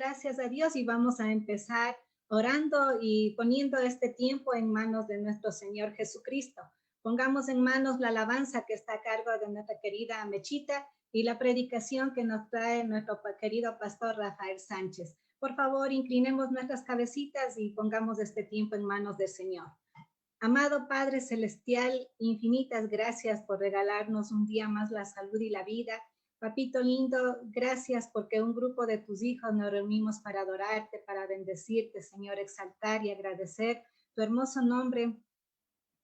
gracias a Dios y vamos a empezar orando y poniendo este tiempo en manos de nuestro Señor Jesucristo. Pongamos en manos la alabanza que está a cargo de nuestra querida Mechita y la predicación que nos trae nuestro querido pastor Rafael Sánchez. Por favor, inclinemos nuestras cabecitas y pongamos este tiempo en manos del Señor. Amado Padre Celestial, infinitas gracias por regalarnos un día más la salud y la vida. Papito lindo, gracias porque un grupo de tus hijos nos reunimos para adorarte, para bendecirte, Señor, exaltar y agradecer tu hermoso nombre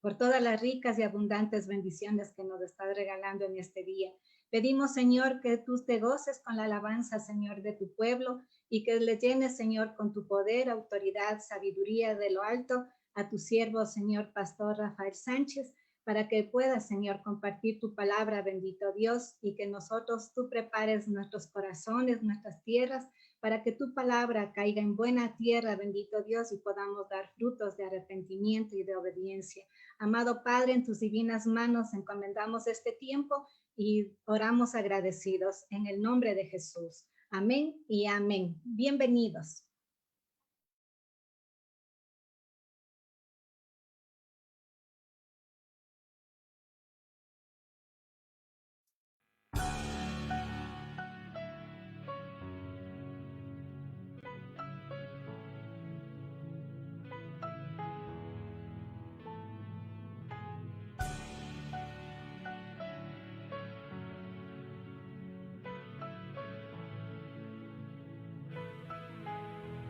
por todas las ricas y abundantes bendiciones que nos estás regalando en este día. Pedimos, Señor, que tú te goces con la alabanza, Señor, de tu pueblo y que le llenes, Señor, con tu poder, autoridad, sabiduría de lo alto a tu siervo, Señor Pastor Rafael Sánchez, para que puedas, Señor, compartir tu palabra, bendito Dios, y que nosotros tú prepares nuestros corazones, nuestras tierras, para que tu palabra caiga en buena tierra, bendito Dios, y podamos dar frutos de arrepentimiento y de obediencia. Amado Padre, en tus divinas manos encomendamos este tiempo y oramos agradecidos en el nombre de Jesús. Amén y amén. Bienvenidos.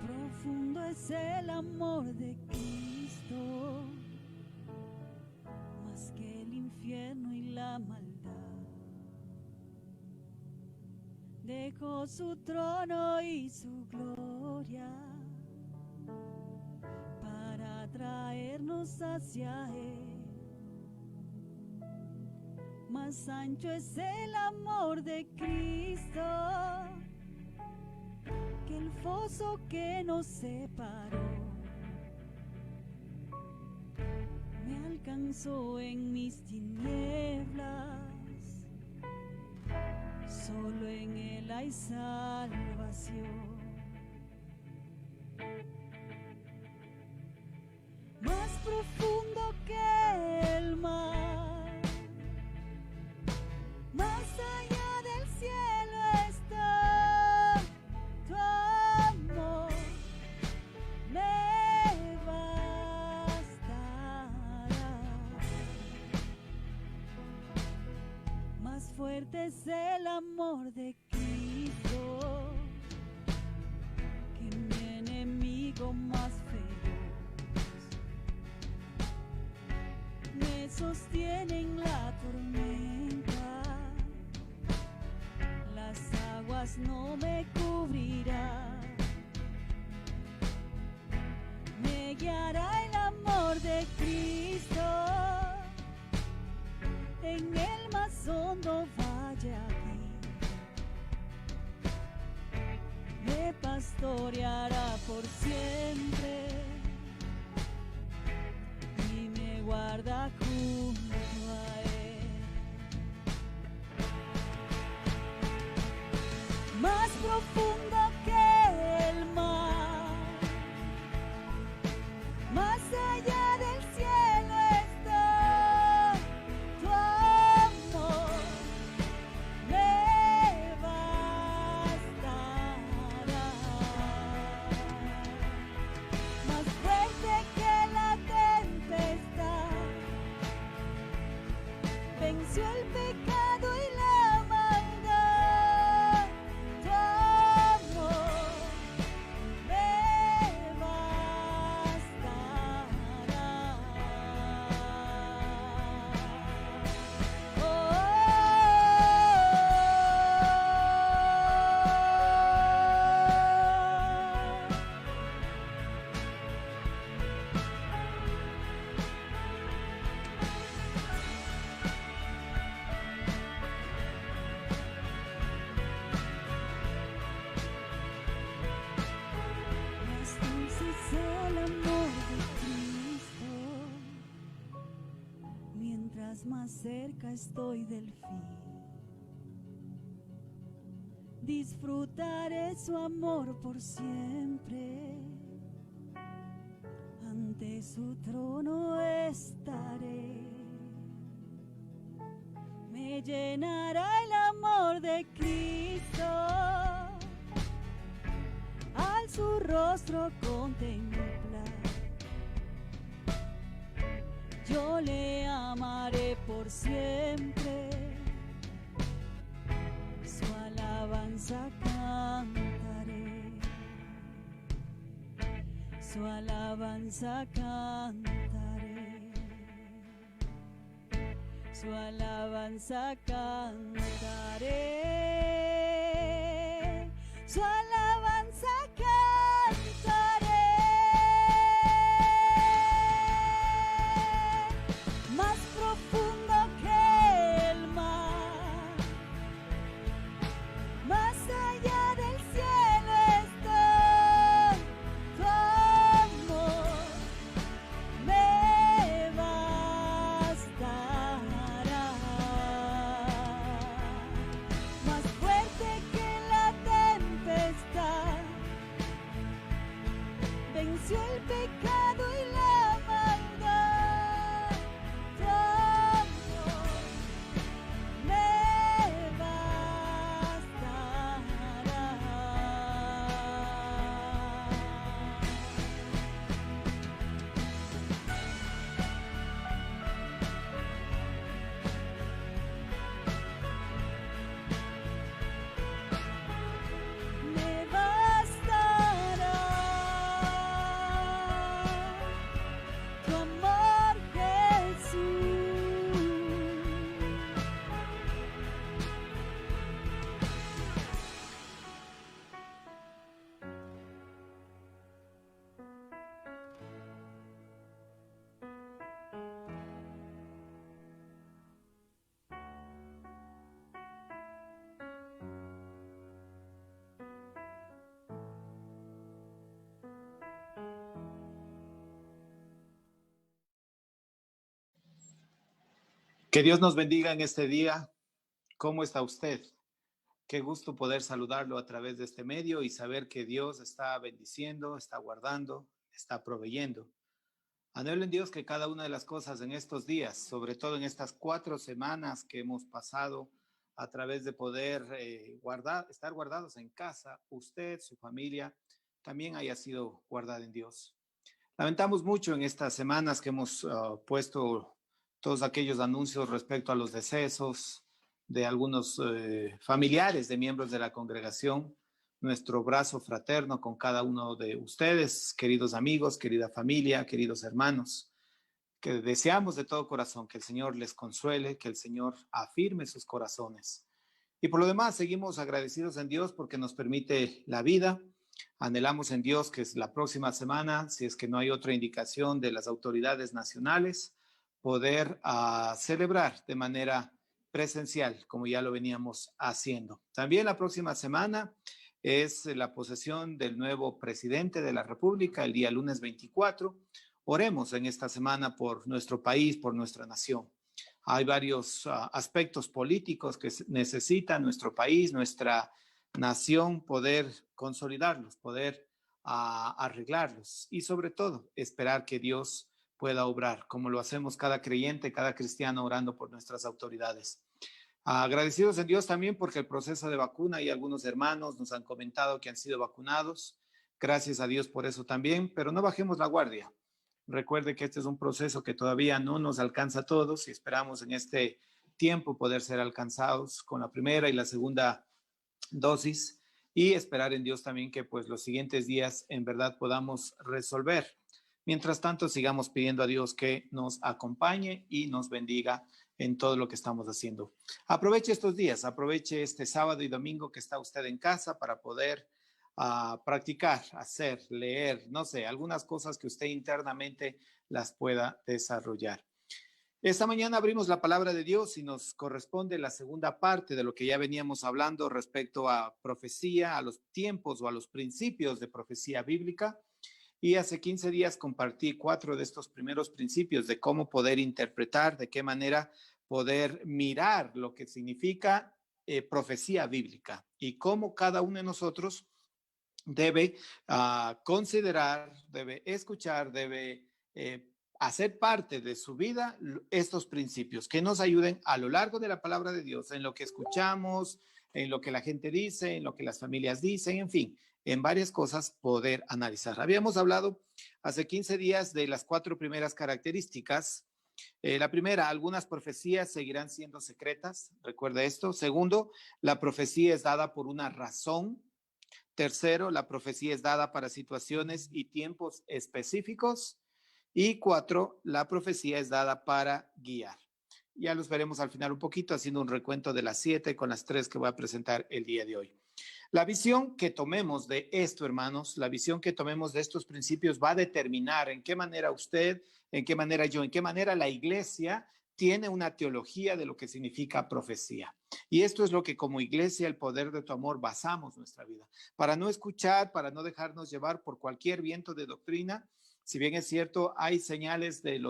Profundo es el amor de Cristo, más que el infierno y la maldad. Dejó su trono y su gloria para traernos hacia Él. Más ancho es el amor de Cristo que el foso que nos separó. Me alcanzó en mis tinieblas, solo en Él hay salvación. Más profundo que el mar, más allá del cielo está tu amor, me bastará. Más fuerte es el amor de Cristo que mi enemigo más feroz. Me sostiene en la tormenta, las aguas no me cubrirán. Me guiará el amor de Cristo en el más hondo valle aquí. Me pastoreará por siempre y me guarda junto a Él. Más profundo que el mar, más allá del cielo está tu amor, me bastará. Más fuerte que la tempestad, venció el pecado y la maldad. Tu amor me bastará. Más dulce es el amor de Cristo, mientras más cerca estoy del fin. disfrutaré su amor por siempre. Ante su trono estaré. Me llenará el amor de Cristo. Al su rostro contemplar, yo le amaré por siempre. Su alabanza cantaré. Su alabanza cantaré. Su alabanza cantaré. Su alabanza cantaré. Más profundo que el mar, más allá del cielo está tu amor, me bastará. Más fuerte que la tempestad, venció el pecado y la maldad. Tu amor me bastará. Me bastará tu amor, Jesús. Que Dios nos bendiga en este día. ¿Cómo está usted? Qué gusto poder saludarlo a través de este medio y saber que Dios está bendiciendo, está guardando, está proveyendo. Anhelo en Dios que cada una de las cosas en estos días, sobre todo en estas 4 semanas que hemos pasado a través de poder estar guardados en casa, usted, su familia, también haya sido guardada en Dios. Lamentamos mucho en estas semanas que hemos puesto todos aquellos anuncios respecto a los decesos de algunos familiares de miembros de la congregación. Nuestro abrazo fraterno con cada uno de ustedes, queridos amigos, querida familia, queridos hermanos, que deseamos de todo corazón que el Señor les consuele, que el Señor afirme sus corazones. Y por lo demás, seguimos agradecidos en Dios porque nos permite la vida. Anhelamos en Dios que la próxima semana, si es que no hay otra indicación de las autoridades nacionales, poder celebrar de manera presencial, como ya lo veníamos haciendo. También la próxima semana es la posesión del nuevo presidente de la República, el día lunes 24. Oremos en esta semana por nuestro país, por nuestra nación. Hay varios aspectos políticos que necesita nuestro país, nuestra nación, poder consolidarlos, poder arreglarlos y sobre todo esperar que Dios pueda obrar, como lo hacemos cada creyente, cada cristiano orando por nuestras autoridades. Agradecidos en Dios también porque el proceso de vacuna y algunos hermanos nos han comentado que han sido vacunados. Gracias a Dios por eso también, pero no bajemos la guardia. Recuerde que este es un proceso que todavía no nos alcanza a todos y esperamos en este tiempo poder ser alcanzados con la primera y la segunda dosis y esperar en Dios también que pues los siguientes días en verdad podamos resolver. Mientras tanto, sigamos pidiendo a Dios que nos acompañe y nos bendiga en todo lo que estamos haciendo. Aproveche estos días, aproveche este sábado y domingo que está usted en casa para poder practicar, hacer, leer, no sé, algunas cosas que usted internamente las pueda desarrollar. Esta mañana abrimos la palabra de Dios y nos corresponde la segunda parte de lo que ya veníamos hablando respecto a profecía, a los tiempos o a los principios de profecía bíblica. Y hace 15 días compartí 4 de estos primeros principios de cómo poder interpretar, de qué manera poder mirar lo que significa profecía bíblica y cómo cada uno de nosotros debe considerar, debe escuchar, debe hacer parte de su vida estos principios que nos ayuden a lo largo de la palabra de Dios, en lo que escuchamos, en lo que la gente dice, en lo que las familias dicen, en fin, en varias cosas poder analizar. Habíamos hablado hace 15 días de las 4 primeras características. La primera, algunas profecías seguirán siendo secretas, recuerda esto. Segundo, la profecía es dada por una razón. Tercero, la profecía es dada para situaciones y tiempos específicos. Y 4, la profecía es dada para guiar. Ya los veremos al final un poquito, haciendo un recuento de las 7 con las 3 que voy a presentar el día de hoy. La visión que tomemos de esto, hermanos, la visión que tomemos de estos principios va a determinar en qué manera usted, en qué manera yo, en qué manera la iglesia tiene una teología de lo que significa profecía. Y esto es lo que como iglesia, el poder de tu amor, basamos nuestra vida. Para no escuchar, para no dejarnos llevar por cualquier viento de doctrina, si bien es cierto, hay señales del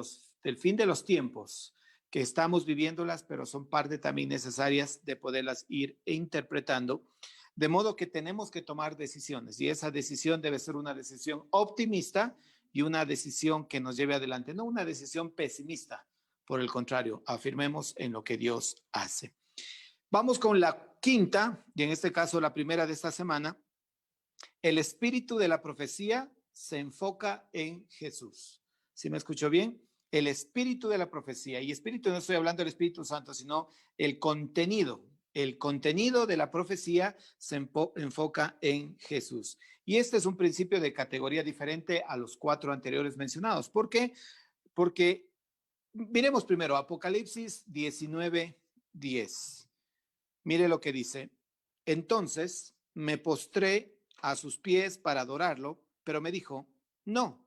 fin de los tiempos que estamos viviéndolas, pero son parte también necesarias de poderlas ir interpretando. De modo que tenemos que tomar decisiones y esa decisión debe ser una decisión optimista y una decisión que nos lleve adelante, no una decisión pesimista. Por el contrario, afirmemos en lo que Dios hace. Vamos con la quinta, y en este caso la primera de esta semana. El espíritu de la profecía se enfoca en Jesús. ¿Sí me escuchó bien? El espíritu de la profecía, y espíritu no estoy hablando del Espíritu Santo, sino el contenido. El contenido de la profecía se enfoca en Jesús. Y este es un principio de categoría diferente a los 4 anteriores mencionados. ¿Por qué? Porque miremos primero Apocalipsis 19:10. Mire lo que dice. Entonces me postré a sus pies para adorarlo, pero me dijo, no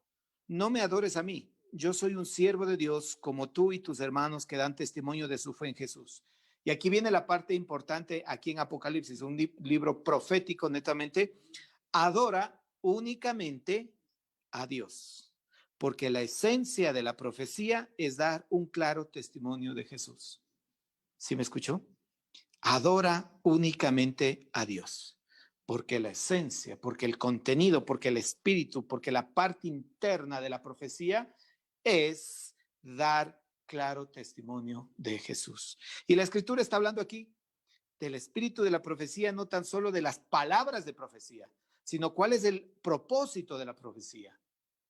me adores a mí. Yo soy un siervo de Dios como tú y tus hermanos que dan testimonio de su fe en Jesús. Y aquí viene la parte importante aquí en Apocalipsis, un libro profético netamente. Adora únicamente a Dios, porque la esencia de la profecía es dar un claro testimonio de Jesús. ¿Sí me escuchó? Adora únicamente a Dios, porque la esencia, porque el contenido, porque el espíritu, porque la parte interna de la profecía es dar claro testimonio de Jesús. Y la escritura está hablando aquí del espíritu de la profecía, no tan solo de las palabras de profecía, sino cuál es el propósito de la profecía.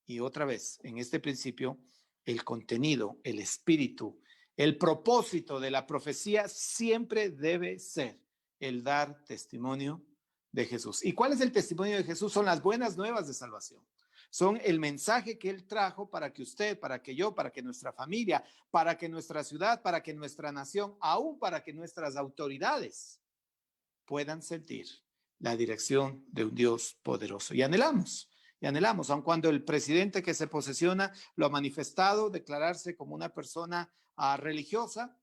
Y otra vez, en este principio, el contenido, el espíritu, el propósito de la profecía siempre debe ser el dar testimonio de Jesús. ¿Y cuál es el testimonio de Jesús? Son las buenas nuevas de salvación. Son el mensaje que Él trajo para que usted, para que yo, para que nuestra familia, para que nuestra ciudad, para que nuestra nación, aún para que nuestras autoridades puedan sentir la dirección de un Dios poderoso. Y anhelamos, aun cuando el presidente que se posesiona lo ha manifestado, declararse como una persona religiosa,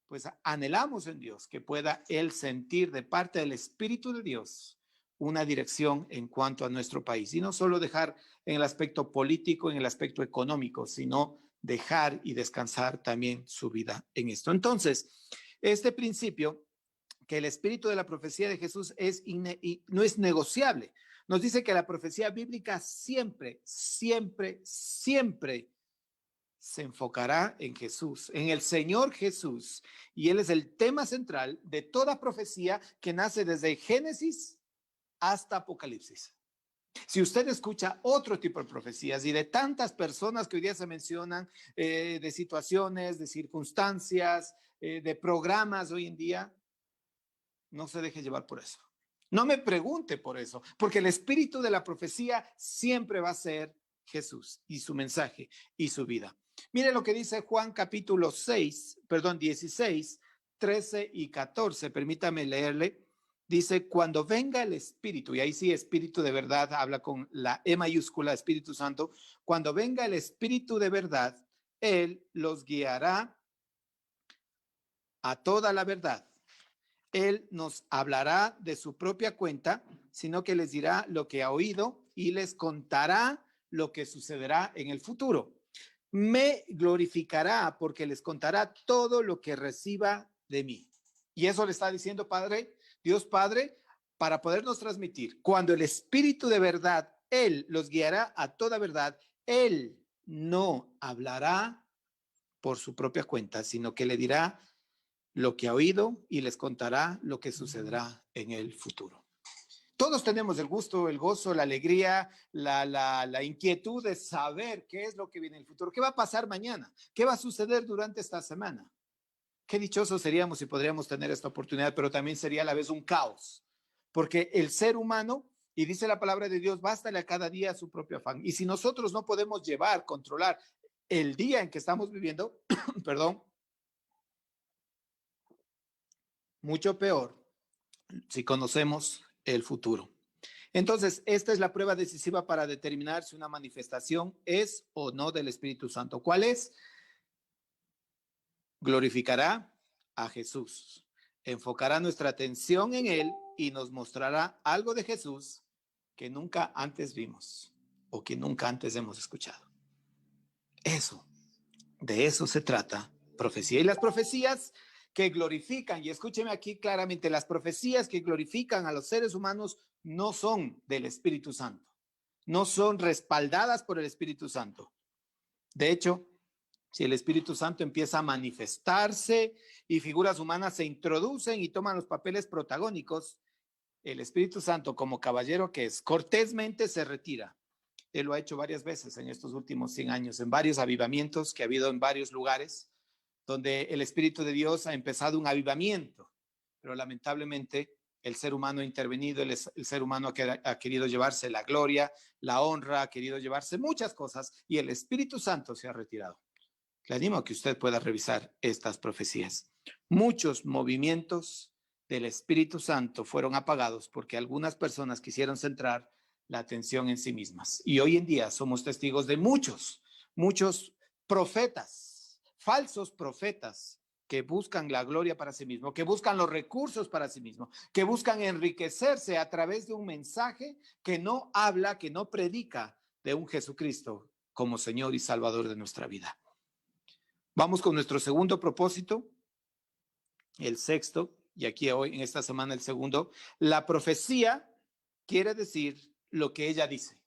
pues anhelamos en Dios que pueda Él sentir de parte del Espíritu de Dios una dirección en cuanto a nuestro país. Y no solo dejar en el aspecto político, en el aspecto económico, sino dejar y descansar también su vida en esto. Entonces, este principio, que el espíritu de la profecía de Jesús no es negociable. Nos dice que la profecía bíblica siempre se enfocará en Jesús, en el Señor Jesús. Y Él es el tema central de toda profecía que nace desde Génesis hasta Apocalipsis. Si usted escucha otro tipo de profecías y de tantas personas que hoy día se mencionan, de situaciones, de circunstancias, de programas hoy en día, no se deje llevar por eso. No me pregunte por eso, porque el espíritu de la profecía siempre va a ser Jesús y su mensaje y su vida. Mire lo que dice Juan capítulo 16, 13 y 14. Permítame leerle. Dice, cuando venga el Espíritu, y ahí sí, Espíritu de verdad, habla con la E mayúscula, Espíritu Santo. Cuando venga el Espíritu de verdad, Él los guiará a toda la verdad. Él nos hablará de su propia cuenta, sino que les dirá lo que ha oído y les contará lo que sucederá en el futuro. Me glorificará porque les contará todo lo que reciba de mí. Y eso le está diciendo Dios Padre, para podernos transmitir. Cuando el Espíritu de verdad, Él los guiará a toda verdad. Él no hablará por su propia cuenta, sino que le dirá lo que ha oído y les contará lo que sucederá en el futuro. Todos tenemos el gusto, el gozo, la alegría, la inquietud de saber qué es lo que viene en el futuro, qué va a pasar mañana, qué va a suceder durante esta semana. Qué dichosos seríamos si podríamos tener esta oportunidad, pero también sería a la vez un caos, porque el ser humano, y dice la palabra de Dios, bástale a cada día su propio afán. Y si nosotros no podemos llevar, controlar el día en que estamos viviendo, perdón, mucho peor si conocemos el futuro. Entonces, esta es la prueba decisiva para determinar si una manifestación es o no del Espíritu Santo. ¿Cuál es? Glorificará a Jesús, enfocará nuestra atención en Él y nos mostrará algo de Jesús que nunca antes vimos o que nunca antes hemos escuchado. De eso se trata profecía. Y las profecías que glorifican, y escúcheme aquí claramente, las profecías que glorifican a los seres humanos no son del Espíritu Santo, no son respaldadas por el Espíritu Santo. De hecho, si el Espíritu Santo empieza a manifestarse y figuras humanas se introducen y toman los papeles protagónicos, el Espíritu Santo, como caballero que es, cortésmente se retira. Él lo ha hecho varias veces en estos últimos 100 años, en varios avivamientos que ha habido en varios lugares, donde el Espíritu de Dios ha empezado un avivamiento, pero lamentablemente el ser humano ha intervenido, el ser humano ha querido llevarse la gloria, la honra, ha querido llevarse muchas cosas y el Espíritu Santo se ha retirado. Le animo a que usted pueda revisar estas profecías. Muchos movimientos del Espíritu Santo fueron apagados porque algunas personas quisieron centrar la atención en sí mismas. Y hoy en día somos testigos de muchos profetas, falsos profetas, que buscan la gloria para sí mismos, que buscan los recursos para sí mismos, que buscan enriquecerse a través de un mensaje que no habla, que no predica de un Jesucristo como Señor y Salvador de nuestra vida. Vamos con nuestro segundo propósito, el sexto, y aquí hoy en esta semana el segundo. La profecía quiere decir lo que ella dice.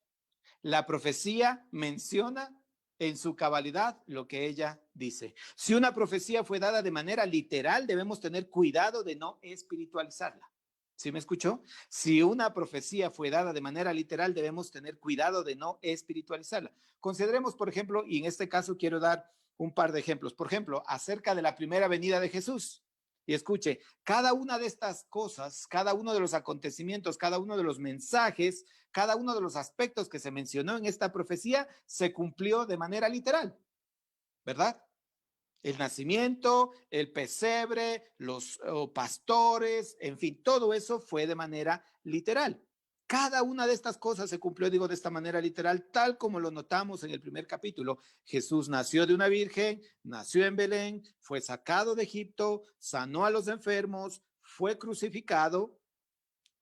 La profecía menciona en su cabalidad lo que ella dice. Si una profecía fue dada de manera literal, debemos tener cuidado de no espiritualizarla. ¿Sí me escuchó? Si una profecía fue dada de manera literal, debemos tener cuidado de no espiritualizarla. Consideremos, por ejemplo, y en este caso quiero dar un par de ejemplos. Por ejemplo, acerca de la primera venida de Jesús. Y escuche, cada una de estas cosas, cada uno de los acontecimientos, cada uno de los mensajes, cada uno de los aspectos que se mencionó en esta profecía se cumplió de manera literal, ¿verdad? El nacimiento, el pesebre, los pastores, en fin, todo eso fue de manera literal. Cada una de estas cosas se cumplió, digo, de esta manera literal, tal como lo notamos en el primer capítulo. Jesús nació de una virgen, nació en Belén, fue sacado de Egipto, sanó a los enfermos, fue crucificado,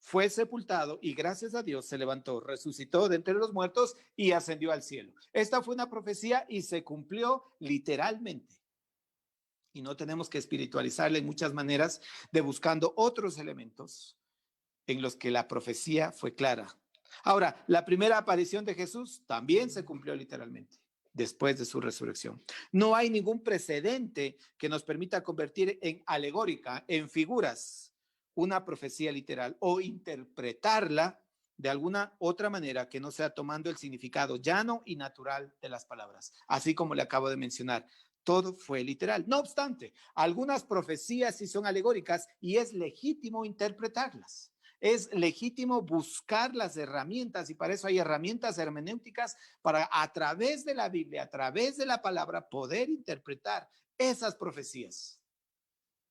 fue sepultado y gracias a Dios se levantó, resucitó de entre los muertos y ascendió al cielo. Esta fue una profecía y se cumplió literalmente. Y no tenemos que espiritualizarla en muchas maneras de buscando otros elementos en los que la profecía fue clara. Ahora, la primera aparición de Jesús también se cumplió literalmente después de su resurrección. No hay ningún precedente que nos permita convertir en alegórica, en figuras, una profecía literal o interpretarla de alguna otra manera que no sea tomando el significado llano y natural de las palabras, así como le acabo de mencionar. Todo fue literal. No obstante, algunas profecías sí son alegóricas y es legítimo interpretarlas. Es legítimo buscar las herramientas y para eso hay herramientas hermenéuticas para a través de la Biblia, a través de la palabra, poder interpretar esas profecías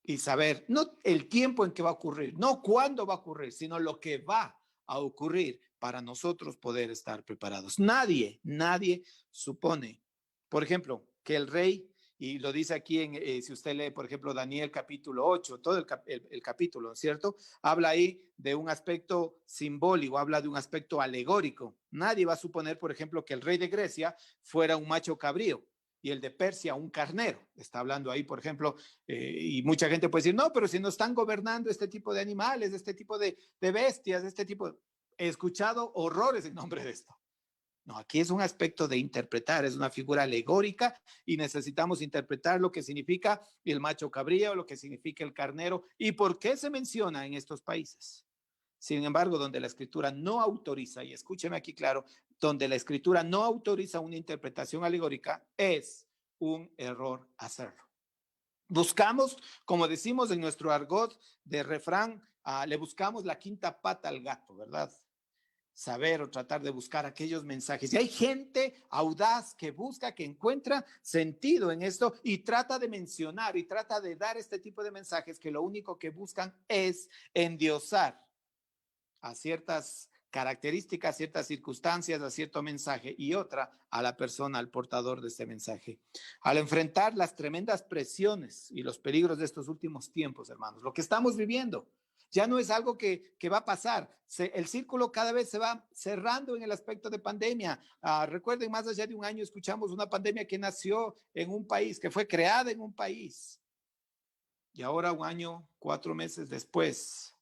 y saber no el tiempo en que va a ocurrir, no cuándo va a ocurrir, sino lo que va a ocurrir para nosotros poder estar preparados. Nadie supone, por ejemplo, que el rey, y lo dice aquí, si usted lee, por ejemplo, Daniel capítulo 8, todo el capítulo, ¿cierto? Habla ahí de un aspecto simbólico, habla de un aspecto alegórico. Nadie va a suponer, por ejemplo, que el rey de Grecia fuera un macho cabrío. y el de Persia un carnero. Está hablando ahí, por ejemplo, y mucha gente puede decir, no, pero si no están gobernando este tipo de animales, este tipo de bestias, este tipo. He escuchado horrores en nombre de esto. No, aquí es un aspecto de interpretar, es una figura alegórica y necesitamos interpretar lo que significa el macho cabrío, lo que significa el carnero y por qué se menciona en estos países. Sin embargo, donde la escritura no autoriza, y escúcheme aquí claro, donde la escritura no autoriza una interpretación alegórica, es un error hacerlo. Buscamos, como decimos en nuestro argot de refrán, le buscamos la quinta pata al gato, ¿verdad? Saber o tratar de buscar aquellos mensajes. Y hay gente audaz que busca, que encuentra sentido en esto y trata de mencionar y trata de dar este tipo de mensajes que lo único que buscan es endiosar a ciertas características, ciertas circunstancias, a cierto mensaje y otra a la persona, al portador de este mensaje. Al enfrentar las tremendas presiones y los peligros de estos últimos tiempos, hermanos, lo que estamos viviendo ya no es algo que va a pasar. El círculo cada vez se va cerrando en el aspecto de pandemia. Recuerden, más allá de un año escuchamos una pandemia que nació en un país, que fue creada en un país. Y ahora, un año, 4 meses después,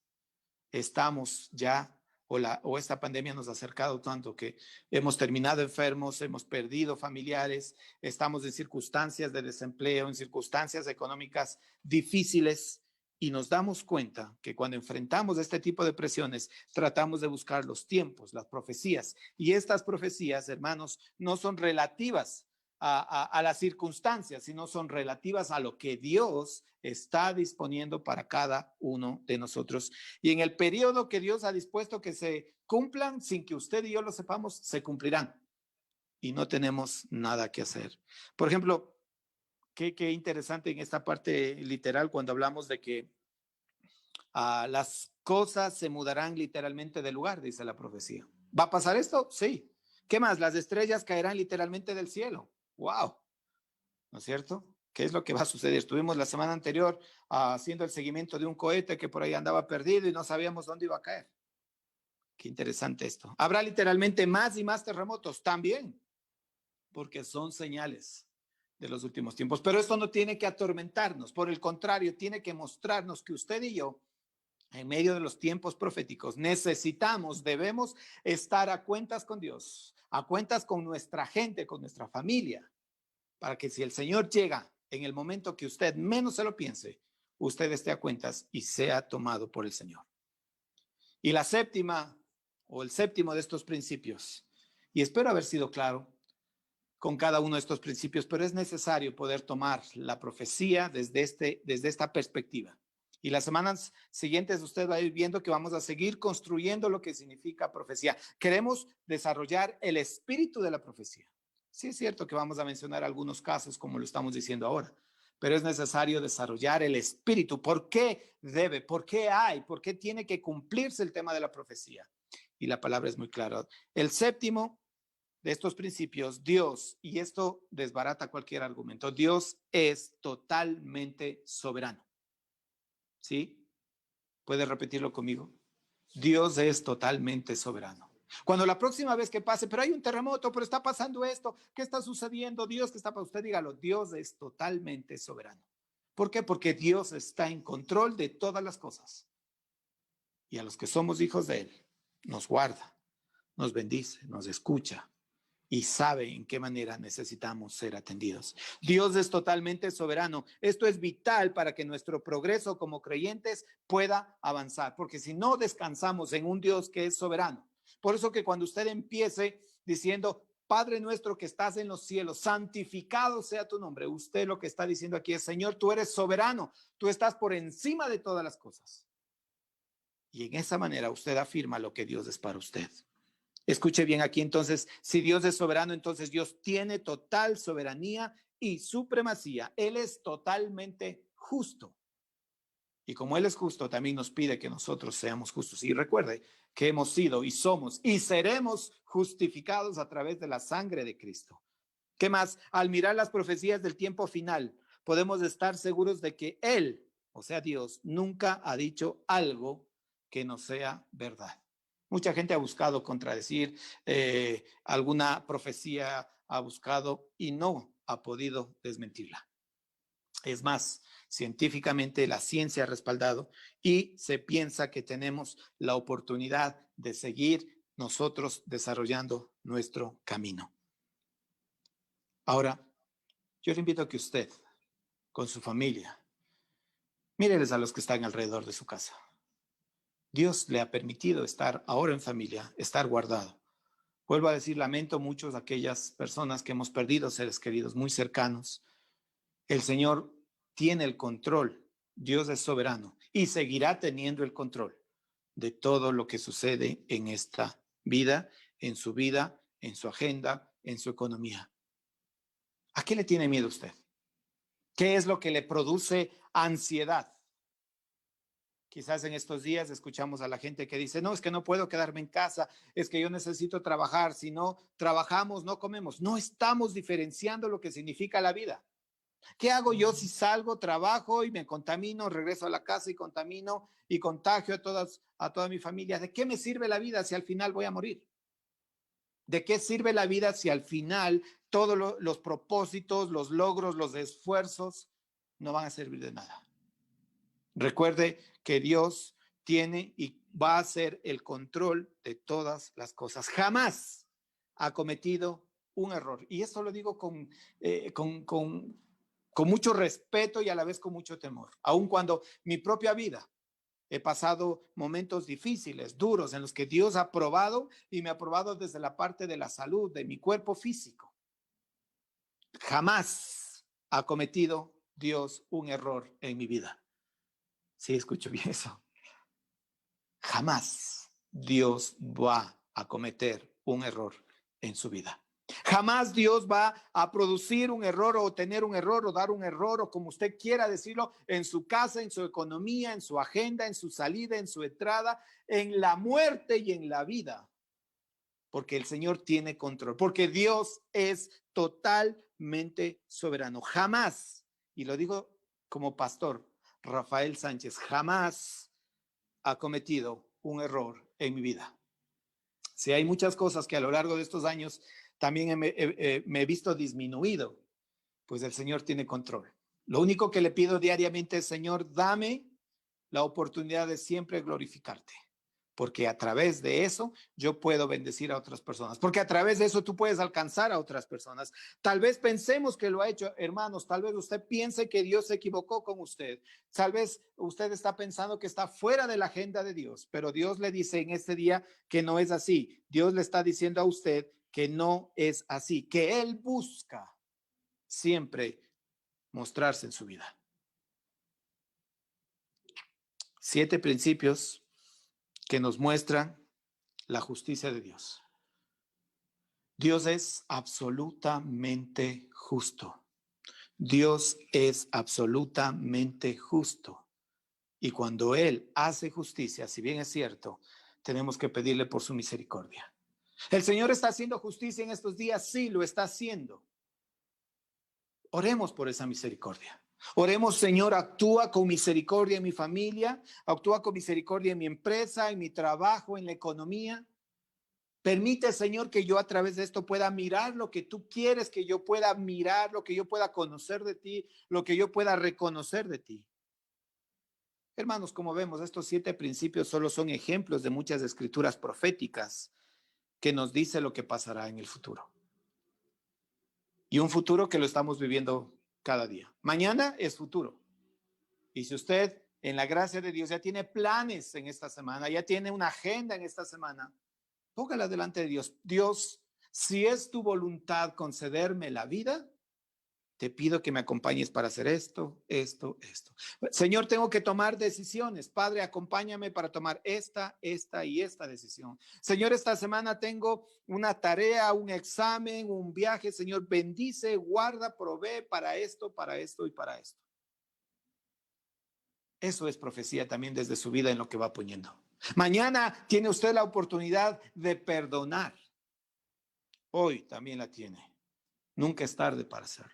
estamos ya, o esta pandemia nos ha acercado tanto que hemos terminado enfermos, hemos perdido familiares, estamos en circunstancias de desempleo, en circunstancias económicas difíciles y nos damos cuenta que cuando enfrentamos este tipo de presiones tratamos de buscar los tiempos, las profecías, y estas profecías, hermanos, no son relativas a las circunstancias, sino son relativas a lo que Dios está disponiendo para cada uno de nosotros. Y en el periodo que Dios ha dispuesto que se cumplan, sin que usted y yo lo sepamos, se cumplirán. Y no tenemos nada que hacer. Por ejemplo, qué interesante en esta parte literal cuando hablamos de que las cosas se mudarán literalmente de lugar, dice la profecía. ¿Va a pasar esto? Sí. ¿Qué más? Las estrellas caerán literalmente del cielo. ¡Wow! ¿No es cierto? ¿Qué es lo que va a suceder? Estuvimos la semana anterior haciendo el seguimiento de un cohete que por ahí andaba perdido y no sabíamos dónde iba a caer. Qué interesante esto. ¿Habrá literalmente más y más terremotos? También, porque son señales de los últimos tiempos. Pero esto no tiene que atormentarnos. Por el contrario, tiene que mostrarnos que usted y yo, en medio de los tiempos proféticos, debemos estar a cuentas con Dios, a cuentas con nuestra gente, con nuestra familia, para que si el Señor llega en el momento que usted menos se lo piense, usted esté a cuentas y sea tomado por el Señor. Y la séptima, o el séptimo de estos principios, y espero haber sido claro con cada uno de estos principios, pero es necesario poder tomar la profecía desde esta perspectiva. Y las semanas siguientes usted va a ir viendo que vamos a seguir construyendo lo que significa profecía. Queremos desarrollar el espíritu de la profecía. Sí es cierto que vamos a mencionar algunos casos como lo estamos diciendo ahora, pero es necesario desarrollar el espíritu. ¿Por qué debe? ¿Por qué hay? ¿Por qué tiene que cumplirse el tema de la profecía? Y la palabra es muy clara. El séptimo de estos principios, Dios, y esto desbarata cualquier argumento, Dios es totalmente soberano. ¿Sí? ¿Puede repetirlo conmigo? Dios es totalmente soberano. Cuando la próxima vez que pase, pero hay un terremoto, pero está pasando esto, ¿qué está sucediendo? Dios, ¿qué está para usted? Dígalo, Dios es totalmente soberano. ¿Por qué? Porque Dios está en control de todas las cosas. Y a los que somos hijos de Él, nos guarda, nos bendice, nos escucha y sabe en qué manera necesitamos ser atendidos. Dios es totalmente soberano. Esto es vital para que nuestro progreso como creyentes pueda avanzar, porque si no descansamos en un Dios que es soberano. Por eso que cuando usted empiece diciendo, Padre nuestro que estás en los cielos, santificado sea tu nombre, usted lo que está diciendo aquí es, Señor, tú eres soberano, tú estás por encima de todas las cosas. Y en esa manera usted afirma lo que Dios es para usted. Escuche bien aquí entonces, si Dios es soberano, entonces Dios tiene total soberanía y supremacía. Él es totalmente justo. Y como Él es justo, también nos pide que nosotros seamos justos. Y recuerde que hemos sido y somos y seremos justificados a través de la sangre de Cristo. ¿Qué más? Al mirar las profecías del tiempo final, podemos estar seguros de que Él, o sea Dios, nunca ha dicho algo que no sea verdad. Mucha gente ha buscado contradecir alguna profecía, ha buscado y no. ha podido desmentirla. Es más, científicamente la ciencia ha respaldado y se piensa que tenemos la oportunidad de seguir nosotros desarrollando nuestro camino. Ahora, yo le invito a que usted, con su familia, míreles a los que están alrededor de su casa. Dios le ha permitido estar ahora en familia, estar guardado. Vuelvo a decir, lamento mucho a aquellas personas que hemos perdido seres queridos muy cercanos. El Señor tiene el control, Dios es soberano y seguirá teniendo el control de todo lo que sucede en esta vida, en su agenda, en su economía. ¿A qué le tiene miedo usted? ¿Qué es lo que le produce ansiedad? Quizás en estos días escuchamos a la gente que dice, no, es que no puedo quedarme en casa, es que yo necesito trabajar, si no trabajamos, no comemos. No estamos diferenciando lo que significa la vida. ¿Qué hago yo si salgo, trabajo y me contamino, regreso a la casa y contamino y contagio a toda mi familia? ¿De qué me sirve la vida si al final voy a morir? ¿De qué sirve la vida si al final todos los propósitos, los logros, los esfuerzos no van a servir de nada? Recuerde que Dios tiene y va a hacer el control de todas las cosas. Jamás ha cometido un error. Y esto lo digo con mucho respeto y a la vez con mucho temor. Aun cuando mi propia vida he pasado momentos difíciles, duros, en los que Dios ha probado y me ha probado desde la parte de la salud, de mi cuerpo físico. Jamás ha cometido Dios un error en mi vida. Sí, escucho bien eso. Jamás Dios va a cometer un error en su vida. Jamás Dios va a producir un error o tener un error o dar un error o como usted quiera decirlo en su casa, en su economía, en su agenda, en su salida, en su entrada, en la muerte y en la vida. Porque el Señor tiene control, porque Dios es totalmente soberano. Jamás, y lo digo como pastor Rafael Sánchez, jamás ha cometido un error en mi vida. Si hay muchas cosas que a lo largo de estos años también me he visto disminuido, pues el Señor tiene control. Lo único que le pido diariamente es, Señor, dame la oportunidad de siempre glorificarte, porque a través de eso yo puedo bendecir a otras personas, porque a través de eso tú puedes alcanzar a otras personas. Tal vez pensemos que lo ha hecho, hermanos, tal vez usted piense que Dios se equivocó con usted, tal vez usted está pensando que está fuera de la agenda de Dios, pero Dios le dice en este día que no es así. Dios le está diciendo a usted que no es así, que Él busca siempre mostrarse en su vida. 7 principios que nos muestran la justicia de Dios. Dios es absolutamente justo. Dios es absolutamente justo. Y cuando Él hace justicia, si bien es cierto, tenemos que pedirle por su misericordia. ¿El Señor está haciendo justicia en estos días? Sí, lo está haciendo. Oremos por esa misericordia. Oremos, Señor, actúa con misericordia en mi familia, actúa con misericordia en mi empresa, en mi trabajo, en la economía. Permite, Señor, que yo a través de esto pueda mirar lo que tú quieres que yo pueda mirar, lo que yo pueda conocer de ti, lo que yo pueda reconocer de ti. Hermanos, como vemos, estos 7 principios solo son ejemplos de muchas escrituras proféticas que nos dice lo que pasará en el futuro. Y un futuro que lo estamos viviendo cada día. Mañana es futuro. Y si usted, en la gracia de Dios, ya tiene planes en esta semana, ya tiene una agenda en esta semana, póngala delante de Dios. Dios, si es tu voluntad concederme la vida, te pido que me acompañes para hacer esto. Señor, tengo que tomar decisiones. Padre, acompáñame para tomar esta y esta decisión. Señor, esta semana tengo una tarea, un examen, un viaje. Señor, bendice, guarda, provee para esto y para esto. Eso es profecía también desde su vida en lo que va poniendo. Mañana tiene usted la oportunidad de perdonar. Hoy también la tiene. Nunca es tarde para hacerlo.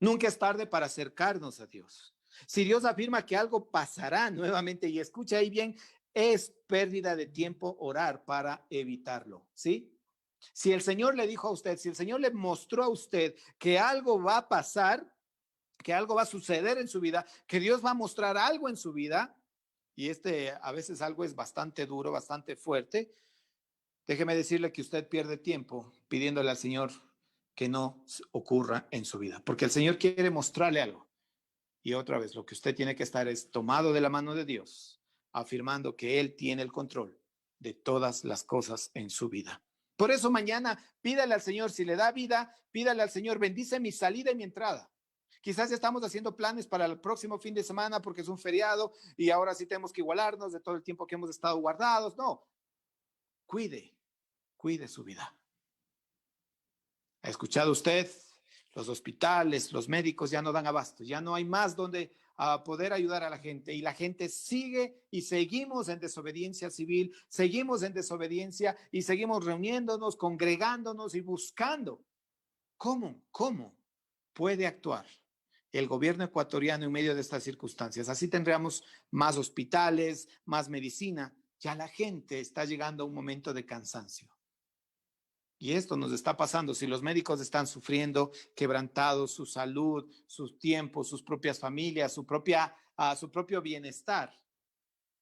Nunca es tarde para acercarnos a Dios. Si Dios afirma que algo pasará nuevamente, y escucha ahí bien, es pérdida de tiempo orar para evitarlo, ¿sí? Si el Señor le dijo a usted, si el Señor le mostró a usted que algo va a pasar, que algo va a suceder en su vida, que Dios va a mostrar algo en su vida, y a veces algo es bastante duro, bastante fuerte, déjeme decirle que usted pierde tiempo pidiéndole al Señor que no ocurra en su vida, porque el Señor quiere mostrarle algo. Y otra vez, lo que usted tiene que estar es tomado de la mano de Dios, afirmando que Él tiene el control de todas las cosas en su vida. Por eso mañana pídale al Señor, si le da vida, pídale al Señor, bendice mi salida y mi entrada. Quizás estamos haciendo planes para el próximo fin de semana porque es un feriado y ahora sí tenemos que igualarnos de todo el tiempo que hemos estado guardados. No, cuide su vida. ¿Ha escuchado usted? Los hospitales, los médicos ya no dan abasto, ya no hay más donde poder ayudar a la gente y la gente sigue y seguimos en desobediencia civil, seguimos en desobediencia y seguimos reuniéndonos, congregándonos y buscando cómo puede actuar el gobierno ecuatoriano en medio de estas circunstancias. Así tendríamos más hospitales, más medicina. Ya la gente está llegando a un momento de cansancio. Y esto nos está pasando. Si los médicos están sufriendo, quebrantados, su salud, sus tiempos, sus propias familias, su propio bienestar.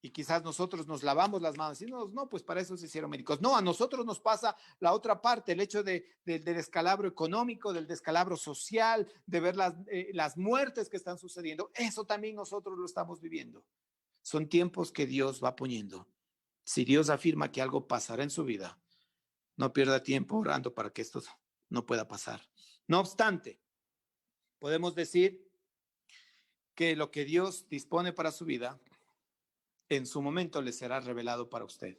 Y quizás nosotros nos lavamos las manos y no, pues para eso se hicieron médicos. No, a nosotros nos pasa la otra parte, el hecho del descalabro económico, del descalabro social, de ver las muertes que están sucediendo. Eso también nosotros lo estamos viviendo. Son tiempos que Dios va poniendo. Si Dios afirma que algo pasará en su vida, no pierda tiempo orando para que esto no pueda pasar. No obstante, podemos decir que lo que Dios dispone para su vida, en su momento le será revelado para usted.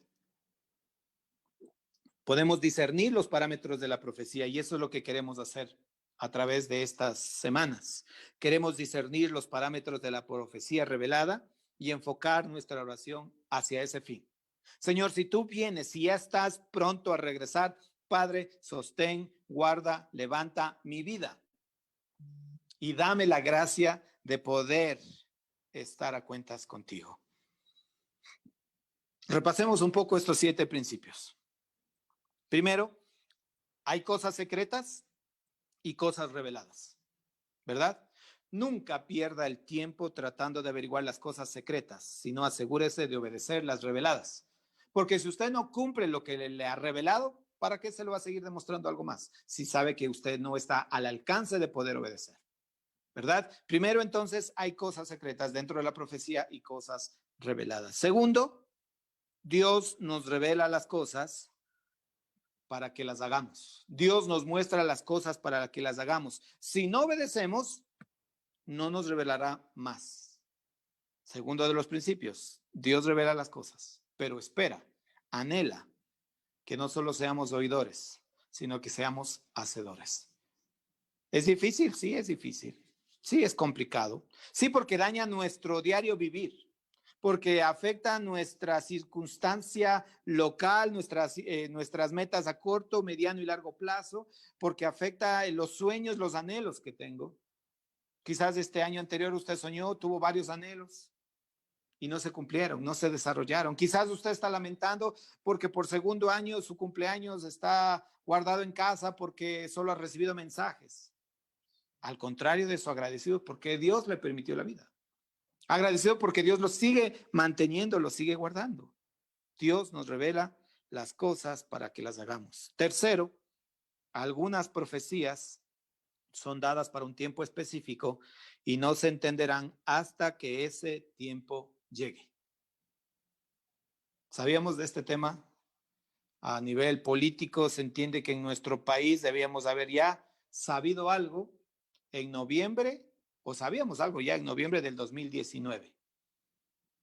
Podemos discernir los parámetros de la profecía y eso es lo que queremos hacer a través de estas semanas. Queremos discernir los parámetros de la profecía revelada y enfocar nuestra oración hacia ese fin. Señor, si tú vienes, si ya estás pronto a regresar, Padre, sostén, guarda, levanta mi vida y dame la gracia de poder estar a cuentas contigo. Repasemos un poco estos 7 principios. Primero, hay cosas secretas y cosas reveladas, ¿verdad? Nunca pierda el tiempo tratando de averiguar las cosas secretas, sino asegúrese de obedecer las reveladas. Porque si usted no cumple lo que le ha revelado, ¿para qué se lo va a seguir demostrando algo más? Si sabe que usted no está al alcance de poder obedecer, ¿verdad? Primero, entonces, hay cosas secretas dentro de la profecía y cosas reveladas. Segundo, Dios nos revela las cosas para que las hagamos. Dios nos muestra las cosas para que las hagamos. Si no obedecemos, no nos revelará más. Segundo de los principios, Dios revela las cosas, pero espera, anhela que no solo seamos oidores, sino que seamos hacedores. ¿Es difícil? Sí, es difícil. Sí, es complicado. Sí, porque daña nuestro diario vivir, porque afecta nuestra circunstancia local, nuestras metas a corto, mediano y largo plazo, porque afecta los sueños, los anhelos que tengo. Quizás este año anterior usted soñó, tuvo varios anhelos y no se cumplieron, no se desarrollaron. Quizás usted está lamentando porque por segundo año su cumpleaños está guardado en casa porque solo ha recibido mensajes. Al contrario de eso, agradecido porque Dios le permitió la vida. Agradecido porque Dios lo sigue manteniendo, lo sigue guardando. Dios nos revela las cosas para que las hagamos. Tercero, algunas profecías son dadas para un tiempo específico y no se entenderán hasta que ese tiempo llegue. ¿Sabíamos de este tema? A nivel político se entiende que en nuestro país debíamos haber ya sabido algo en noviembre, o sabíamos algo ya en noviembre del 2019.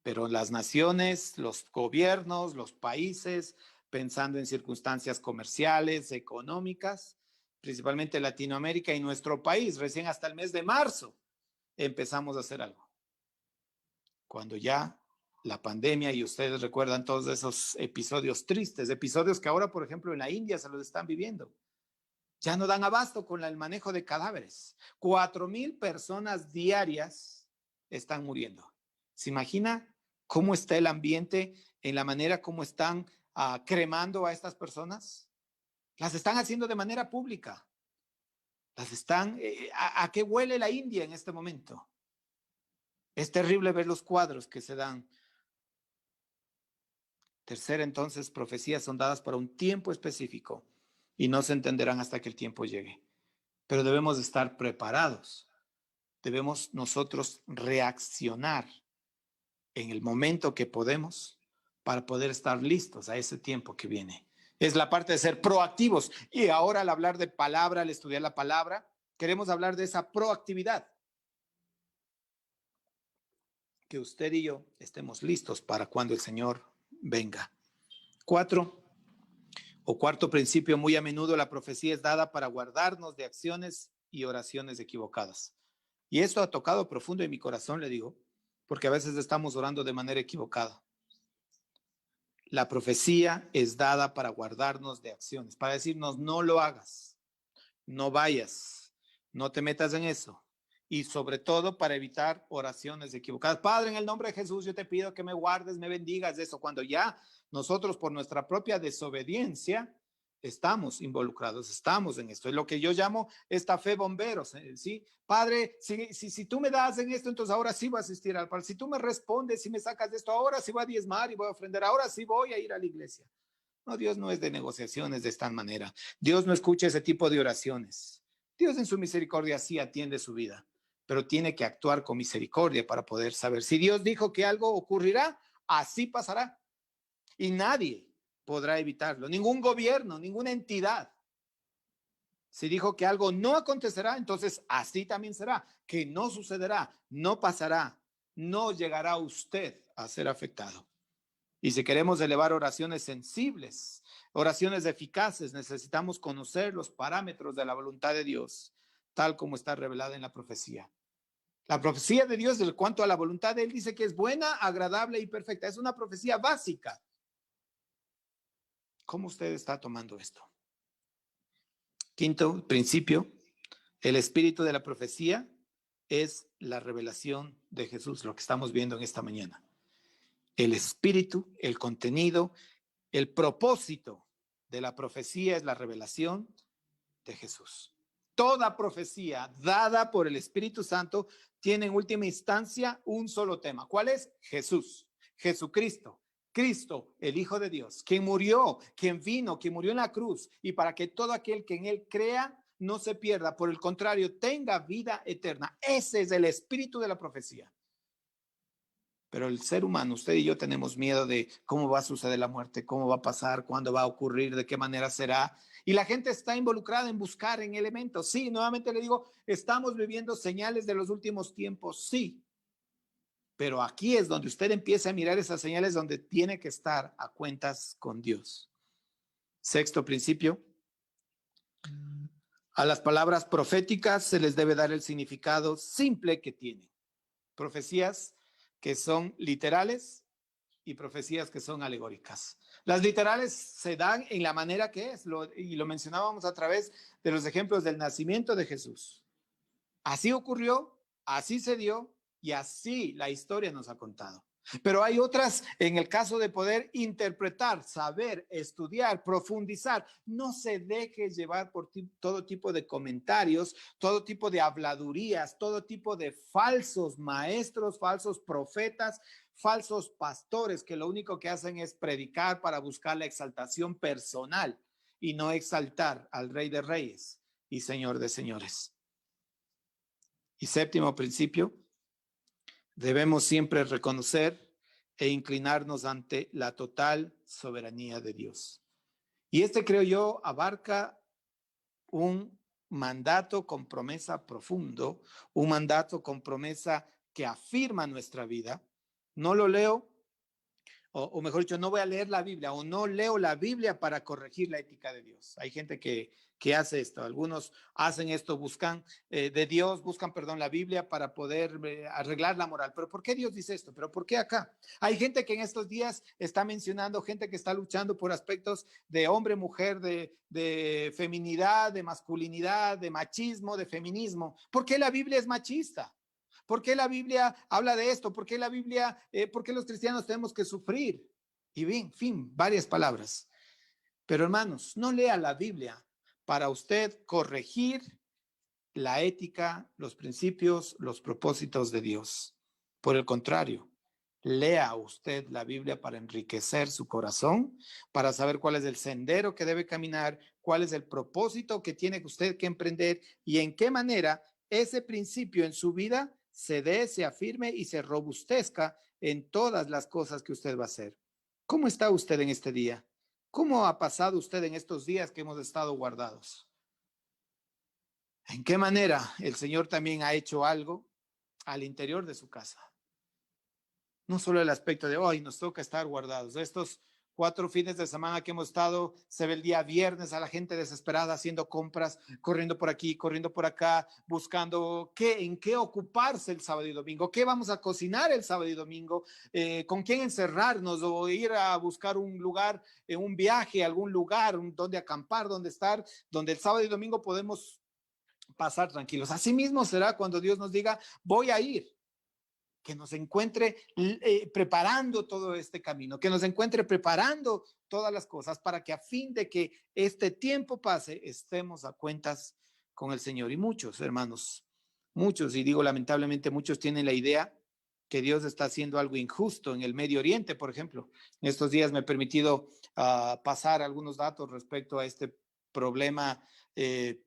Pero las naciones, los gobiernos, los países, pensando en circunstancias comerciales, económicas, principalmente Latinoamérica y nuestro país, recién hasta el mes de marzo empezamos a hacer algo. Cuando ya la pandemia, y ustedes recuerdan todos esos episodios tristes, episodios que ahora, por ejemplo, en la India se los están viviendo. Ya no dan abasto con el manejo de cadáveres. 4,000 personas diarias están muriendo. ¿Se imagina cómo está el ambiente en la manera como están cremando a estas personas? Las están haciendo de manera pública. Las están, ¿a qué huele la India en este momento? Es terrible ver los cuadros que se dan. Tercera, entonces, profecías son dadas para un tiempo específico y no se entenderán hasta que el tiempo llegue. Pero debemos estar preparados. Debemos nosotros reaccionar en el momento que podemos para poder estar listos a ese tiempo que viene. Es la parte de ser proactivos. Y ahora al hablar de palabra, al estudiar la palabra, queremos hablar de esa proactividad. Que usted y yo estemos listos para cuando el Señor venga. Cuarto principio, muy a menudo la profecía es dada para guardarnos de acciones y oraciones equivocadas. Y esto ha tocado profundo en mi corazón, le digo, porque a veces estamos orando de manera equivocada. La profecía es dada para guardarnos de acciones, para decirnos no lo hagas, no vayas, no te metas en eso. Y sobre todo para evitar oraciones equivocadas. Padre, en el nombre de Jesús, yo te pido que me guardes, me bendigas de eso. Cuando ya nosotros por nuestra propia desobediencia estamos involucrados, estamos en esto. Es lo que yo llamo esta fe bomberos, ¿sí? Padre, si tú me das en esto, entonces ahora sí voy a asistir al Padre. Si tú me respondes, si me sacas de esto, ahora sí voy a diezmar y voy a ofrendar, ahora sí voy a ir a la iglesia. No, Dios no es de negociaciones de esta manera. Dios no escucha ese tipo de oraciones. Dios en su misericordia sí atiende su vida, pero tiene que actuar con misericordia para poder saber. Si Dios dijo que algo ocurrirá, así pasará. Y nadie podrá evitarlo, ningún gobierno, ninguna entidad. Si dijo que algo no acontecerá, entonces así también será, que no sucederá, no pasará, no llegará usted a ser afectado. Y si queremos elevar oraciones sensibles, oraciones eficaces, necesitamos conocer los parámetros de la voluntad de Dios, tal como está revelada en la profecía. La profecía de Dios en cuanto a la voluntad de Él dice que es buena, agradable y perfecta. Es una profecía básica. ¿Cómo usted está tomando esto? Quinto principio, el espíritu de la profecía es la revelación de Jesús, lo que estamos viendo en esta mañana. El espíritu, el contenido, el propósito de la profecía es la revelación de Jesús. Toda profecía dada por el Espíritu Santo tiene en última instancia un solo tema. ¿Cuál es? Jesús, Jesucristo, Cristo, el Hijo de Dios, quien murió, quien vino, quien murió en la cruz, y para que todo aquel que en Él crea no se pierda, por el contrario, tenga vida eterna. Ese es el espíritu de la profecía. Pero el ser humano, usted y yo tenemos miedo de cómo va a suceder la muerte, cómo va a pasar, cuándo va a ocurrir, de qué manera será. Y la gente está involucrada en buscar en elementos. Sí, nuevamente le digo, estamos viviendo señales de los últimos tiempos, sí. Pero aquí es donde usted empieza a mirar esas señales donde tiene que estar a cuentas con Dios. Sexto principio. A las palabras proféticas se les debe dar el significado simple que tienen. Profecías que son literales y profecías que son alegóricas. Las literales se dan en la manera que es, y lo mencionábamos a través de los ejemplos del nacimiento de Jesús. Así ocurrió, así se dio y así la historia nos ha contado. Pero hay otras, en el caso de poder interpretar, saber, estudiar, profundizar. No se deje llevar por todo tipo de comentarios, todo tipo de habladurías, todo tipo de falsos maestros, falsos profetas, falsos pastores que lo único que hacen es predicar para buscar la exaltación personal y no exaltar al Rey de Reyes y Señor de Señores. Y séptimo principio, debemos siempre reconocer e inclinarnos ante la total soberanía de Dios. Y creo yo, abarca un mandato con promesa profundo, un mandato con promesa que afirma nuestra vida. No lo leo, o mejor dicho, no voy a leer la Biblia, o no leo la Biblia para corregir la ética de Dios. Hay gente que hace esto. Algunos hacen esto, buscan la Biblia para poder arreglar la moral. ¿Pero por qué Dios dice esto? ¿Pero por qué acá? Hay gente que en estos días está mencionando, gente que está luchando por aspectos de hombre, mujer, de feminidad, de masculinidad, de machismo, de feminismo. ¿Por qué la Biblia es machista? ¿Por qué la Biblia habla de esto? ¿Por qué la Biblia, por qué los cristianos tenemos que sufrir? Y bien, fin, varias palabras. Pero hermanos, no lea la Biblia para usted corregir la ética, los principios, los propósitos de Dios. Por el contrario, lea usted la Biblia para enriquecer su corazón, para saber cuál es el sendero que debe caminar, cuál es el propósito que tiene usted que emprender y en qué manera ese principio en su vida se dé, se afirme y se robustezca en todas las cosas que usted va a hacer. ¿Cómo está usted en este día? ¿Cómo ha pasado usted en estos días que hemos estado guardados? ¿En qué manera el Señor también ha hecho algo al interior de su casa? No solo el aspecto de hoy nos toca estar guardados. Estos 4 fines de semana que hemos estado, se ve el día viernes a la gente desesperada haciendo compras, corriendo por aquí, corriendo por acá, buscando en qué ocuparse el sábado y domingo, qué vamos a cocinar el sábado y domingo, con quién encerrarnos o ir a buscar un lugar, un viaje, algún lugar donde acampar, donde estar, donde el sábado y domingo podemos pasar tranquilos. Así mismo será cuando Dios nos diga, voy a ir, que nos encuentre preparando todo este camino, que nos encuentre preparando todas las cosas para que a fin de que este tiempo pase, estemos a cuentas con el Señor. Y muchos, hermanos, muchos, y digo lamentablemente, muchos tienen la idea que Dios está haciendo algo injusto en el Medio Oriente, por ejemplo. En estos días me he permitido pasar algunos datos respecto a este problema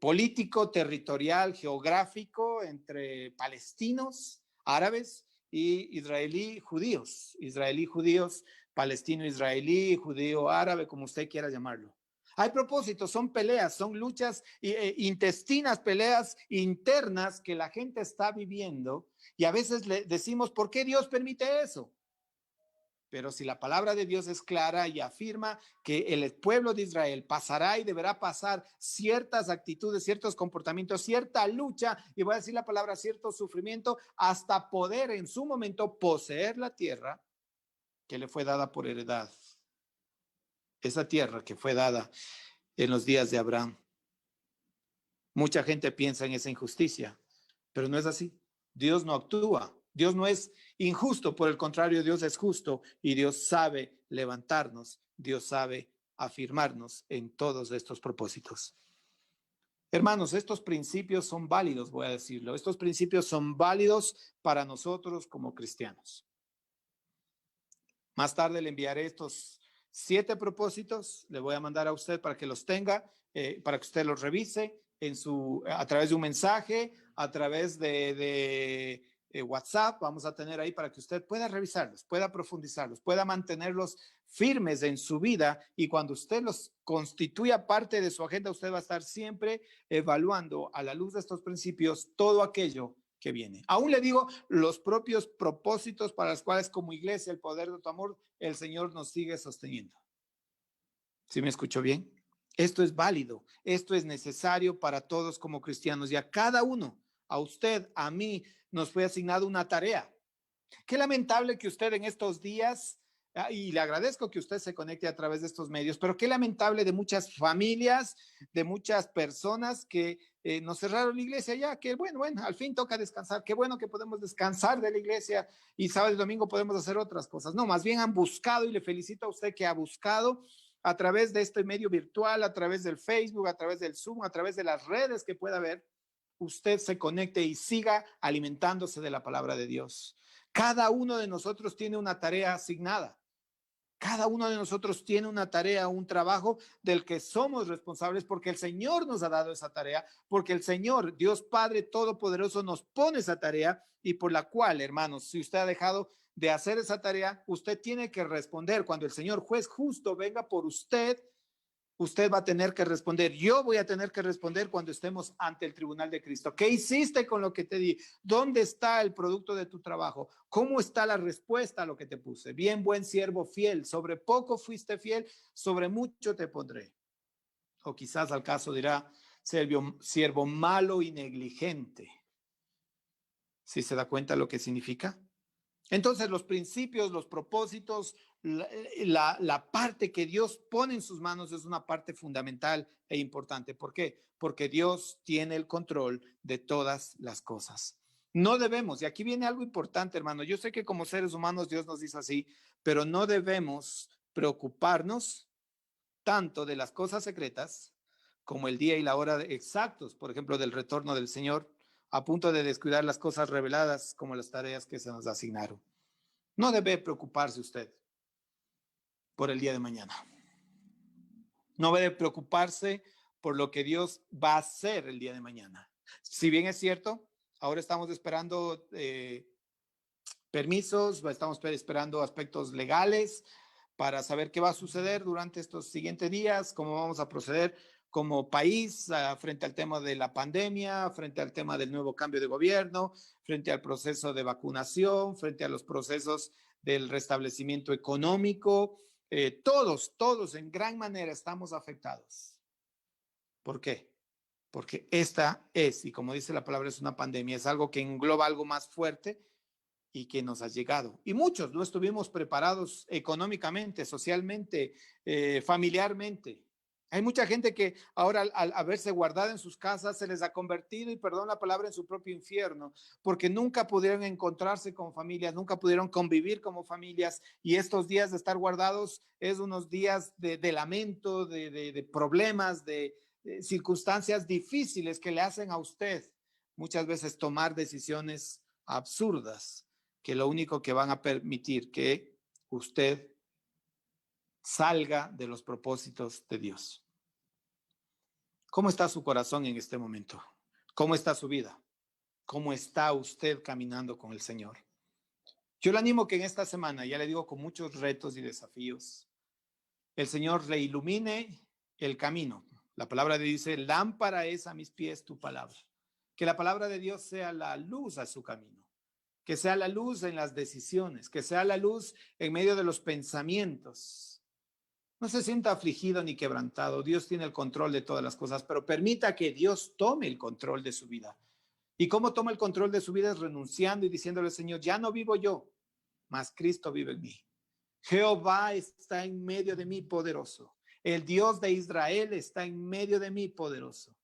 político, territorial, geográfico entre palestinos, árabes y israelí judíos, palestino israelí, judío árabe, como usted quiera llamarlo. Hay propósitos, son peleas, son luchas intestinas, peleas internas que la gente está viviendo y a veces le decimos, ¿por qué Dios permite eso? Pero si la palabra de Dios es clara y afirma que el pueblo de Israel pasará y deberá pasar ciertas actitudes, ciertos comportamientos, cierta lucha, y voy a decir la palabra cierto sufrimiento, hasta poder en su momento poseer la tierra que le fue dada por heredad. Esa tierra que fue dada en los días de Abraham. Mucha gente piensa en esa injusticia, pero no es así. Dios no actúa. Dios no es injusto, por el contrario, Dios es justo y Dios sabe levantarnos, Dios sabe afirmarnos en todos estos propósitos. Hermanos, estos principios son válidos, voy a decirlo. Estos principios son válidos para nosotros como cristianos. Más tarde le enviaré estos 7 propósitos, le voy a mandar a usted para que los tenga, para que usted los revise a través de un mensaje, a través de WhatsApp, vamos a tener ahí para que usted pueda revisarlos, pueda profundizarlos, pueda mantenerlos firmes en su vida y cuando usted los constituya parte de su agenda, usted va a estar siempre evaluando a la luz de estos principios todo aquello que viene. Aún le digo, los propios propósitos para los cuales como iglesia, el poder de tu amor, el Señor nos sigue sosteniendo. ¿Sí me escuchó bien? Esto es válido, esto es necesario para todos como cristianos y a cada uno, a usted, a mí, nos fue asignado una tarea. Qué lamentable que usted en estos días, y le agradezco que usted se conecte a través de estos medios, pero qué lamentable de muchas familias, de muchas personas que nos cerraron la iglesia ya, que bueno, al fin toca descansar, qué bueno que podemos descansar de la iglesia y sábado y domingo podemos hacer otras cosas. No, más bien han buscado y le felicito a usted que ha buscado a través de este medio virtual, a través del Facebook, a través del Zoom, a través de las redes que pueda haber, usted se conecte y siga alimentándose de la palabra de Dios. Cada uno de nosotros tiene una tarea asignada. Cada uno de nosotros tiene una tarea, un trabajo del que somos responsables porque el Señor nos ha dado esa tarea, porque el Señor, Dios Padre Todopoderoso, nos pone esa tarea y por la cual, hermanos, si usted ha dejado de hacer esa tarea, usted tiene que responder. Cuando el Señor juez justo venga por usted, usted va a tener que responder. Yo voy a tener que responder cuando estemos ante el tribunal de Cristo. ¿Qué hiciste con lo que te di? ¿Dónde está el producto de tu trabajo? ¿Cómo está la respuesta a lo que te puse? Bien, buen siervo fiel. Sobre poco fuiste fiel, sobre mucho te pondré. O quizás al caso dirá, siervo malo y negligente. ¿Sí se da cuenta lo que significa? Entonces los principios, los propósitos, la parte que Dios pone en sus manos es una parte fundamental e importante. ¿Por qué? Porque Dios tiene el control de todas las cosas. No debemos, y aquí viene algo importante, hermano. Yo sé que como seres humanos Dios nos dice así, pero no debemos preocuparnos tanto de las cosas secretas como el día y la hora exactos, por ejemplo, del retorno del Señor, a punto de descuidar las cosas reveladas como las tareas que se nos asignaron. No debe preocuparse usted por el día de mañana. No debe preocuparse por lo que Dios va a hacer el día de mañana. Si bien es cierto, ahora estamos esperando permisos, estamos esperando aspectos legales para saber qué va a suceder durante estos siguientes días, cómo vamos a proceder como país frente al tema de la pandemia, frente al tema del nuevo cambio de gobierno, frente al proceso de vacunación, frente a los procesos del restablecimiento económico. Todos en gran manera estamos afectados. ¿Por qué? Porque esta es, y como dice la palabra, es una pandemia, es algo que engloba algo más fuerte y que nos ha llegado. Y muchos no estuvimos preparados económicamente, socialmente, familiarmente. Hay mucha gente que ahora al haberse guardado en sus casas se les ha convertido, y perdón la palabra, en su propio infierno, porque nunca pudieron encontrarse con familias, nunca pudieron convivir como familias, y estos días de estar guardados es unos días de lamento, de problemas, de circunstancias difíciles que le hacen a usted muchas veces tomar decisiones absurdas que lo único que van a permitir que usted salga de los propósitos de Dios. ¿Cómo está su corazón en este momento? ¿Cómo está su vida? ¿Cómo está usted caminando con el Señor? Yo le animo que en esta semana, ya le digo, con muchos retos y desafíos, el Señor le ilumine el camino. La palabra de Dios dice, lámpara es a mis pies tu palabra. Que la palabra de Dios sea la luz a su camino. Que sea la luz en las decisiones, que sea la luz en medio de los pensamientos. No se sienta afligido ni quebrantado. Dios tiene el control de todas las cosas, pero permita que Dios tome el control de su vida. ¿Y cómo toma el control de su vida? Es renunciando y diciéndole, Señor, ya no vivo yo, mas Cristo vive en mí. Jehová está en medio de mí, poderoso. El Dios de Israel está en medio de mí, poderoso.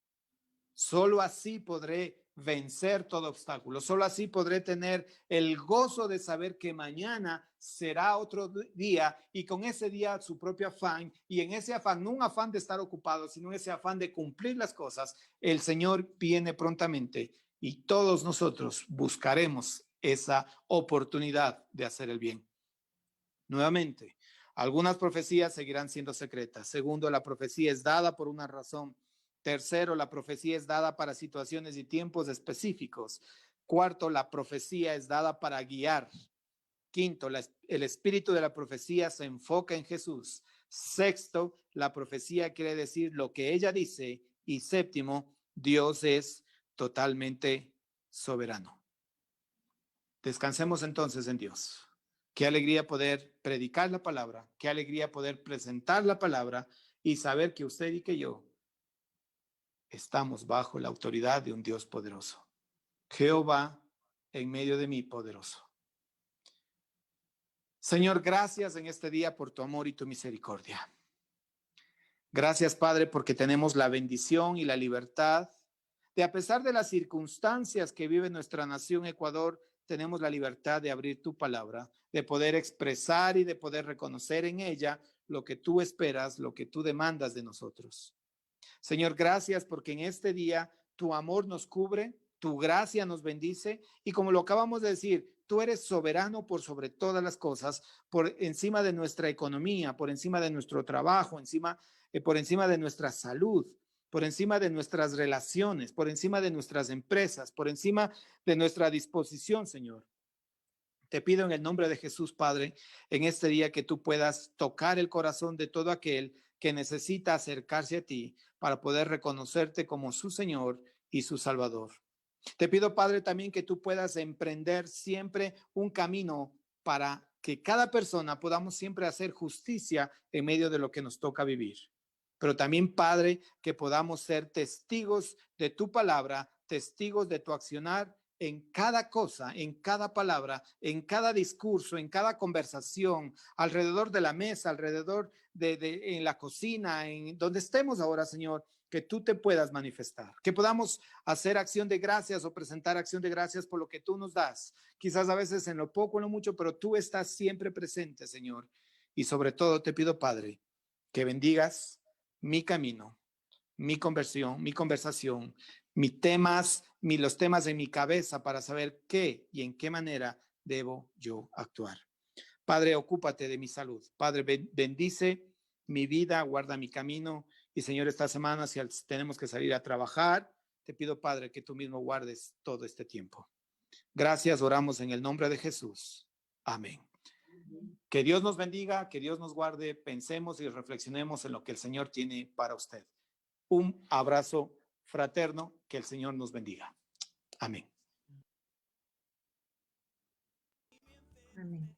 Solo así podré vencer todo obstáculo. Solo así podré tener el gozo de saber que mañana será otro día, y con ese día su propio afán, y en ese afán, no un afán de estar ocupado, sino ese afán de cumplir las cosas, el Señor viene prontamente y todos nosotros buscaremos esa oportunidad de hacer el bien. Nuevamente, algunas profecías seguirán siendo secretas. Segundo, la profecía es dada por una razón. Tercero, la profecía es dada para situaciones y tiempos específicos. Cuarto, la profecía es dada para guiar. Quinto, el espíritu de la profecía se enfoca en Jesús. Sexto, la profecía quiere decir lo que ella dice. Y séptimo, Dios es totalmente soberano. Descansemos entonces en Dios. Qué alegría poder predicar la palabra, qué alegría poder presentar la palabra y saber que usted y que yo estamos bajo la autoridad de un Dios poderoso. Jehová en medio de mí, poderoso. Señor, gracias en este día por tu amor y tu misericordia. Gracias, Padre, porque tenemos la bendición y la libertad de, a pesar de las circunstancias que vive nuestra nación Ecuador, tenemos la libertad de abrir tu palabra, de poder expresar y de poder reconocer en ella lo que tú esperas, lo que tú demandas de nosotros. Señor, gracias porque en este día tu amor nos cubre, tu gracia nos bendice, y como lo acabamos de decir, tú eres soberano por sobre todas las cosas, por encima de nuestra economía, por encima de nuestro trabajo, por encima de nuestra salud, por encima de nuestras relaciones, por encima de nuestras empresas, por encima de nuestra disposición, Señor. Te pido en el nombre de Jesús, Padre, en este día que tú puedas tocar el corazón de todo aquel que necesita acercarse a ti para poder reconocerte como su Señor y su Salvador. Te pido, Padre, también que tú puedas emprender siempre un camino para que cada persona podamos siempre hacer justicia en medio de lo que nos toca vivir. Pero también, Padre, que podamos ser testigos de tu palabra, testigos de tu accionar en cada cosa, en cada palabra, en cada discurso, en cada conversación, alrededor de la mesa, alrededor en la cocina, en donde estemos ahora, Señor, que tú te puedas manifestar, que podamos hacer acción de gracias o presentar acción de gracias por lo que tú nos das, quizás a veces en lo poco, en lo mucho, pero tú estás siempre presente, Señor. Y sobre todo te pido, Padre, que bendigas mi camino, mi conversión, mi conversación, los temas de mi cabeza para saber qué y en qué manera debo yo actuar. Padre, ocúpate de mi salud. Padre, bendice mi vida, guarda mi camino. Y Señor, esta semana, si tenemos que salir a trabajar, te pido, Padre, que tú mismo guardes todo este tiempo. Gracias, oramos en el nombre de Jesús. Amén. Que Dios nos bendiga, que Dios nos guarde. Pensemos y reflexionemos en lo que el Señor tiene para usted. Un abrazo fraterno, que el Señor nos bendiga. Amén. Amén.